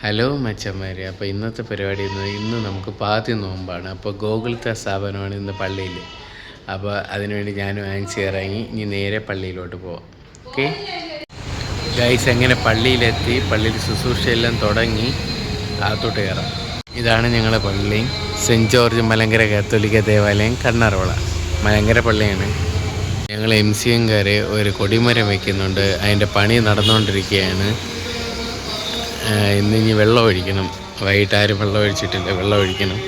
Hello മച്ചന്മാരെ, അപ്പോൾ ഇന്നത്തെ പരിപാടി ഇന്ന് നമുക്ക് പാതി നോമ്പാണ്. അപ്പോൾ ഗോകുലത്തെ സ്ഥാപനമാണ് ഇന്ന് പള്ളിയിൽ. അപ്പോൾ അതിനുവേണ്ടി ഞാനും വാങ്ങിച്ച് ഇറങ്ങി. ഇനി നേരെ പള്ളിയിലോട്ട് പോവാം. ഓക്കെ ഗൈസ്, എങ്ങനെ പള്ളിയിലെത്തി, പള്ളിയിൽ ശുശ്രൂഷയെല്ലാം തുടങ്ങി, അകത്തോട്ട് കയറാം. ഇതാണ് ഞങ്ങളുടെ പള്ളി, സെൻറ്റ് ജോർജ് മലങ്കര കാത്തോലിക്ക ദേവാലയം, കണ്ണാറോള. മലങ്കര പള്ളിയാണ്. ഞങ്ങൾ MCMകാർ ഒരു കൊടിമരം വയ്ക്കുന്നുണ്ട്. അതിൻ്റെ പണി നടന്നുകൊണ്ടിരിക്കുകയാണ്. ഇന്നിനി വെള്ളം ഒഴിക്കണം. വൈകിട്ട് ആരും വെള്ളം ഒഴിച്ചിട്ടില്ല, വെള്ളം ഒഴിക്കണം.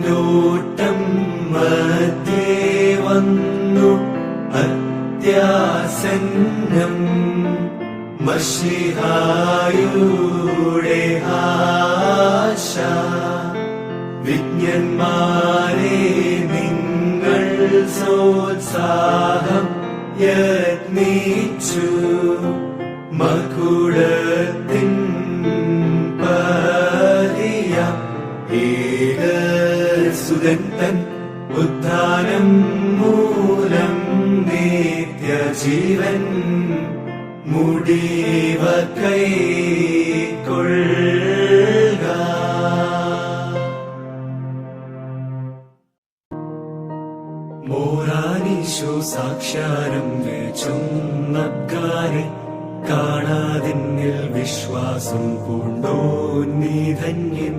നോട്ടം മധ്യേ വന്നു അത്യാസന്നം മശിഹായുടെ ആശ. വിജ്ഞന്മാരെ നിങ്ങൾ സോത്സാഹം യത്നിച്ചു മകുടത്തിൻ പതിയ സുതൻ ഉദ്ധാനം മൂലം നിത്യജീവൻ മുടിവ കൈക്കൊള്ളുക. മോറാനീശോ സാക്ഷാരം വേച്ചുന്നക്കാരെ കാണാതിന്നിൽ വിശ്വാസം പൂണ്ടോ നീ ധന്യൻ.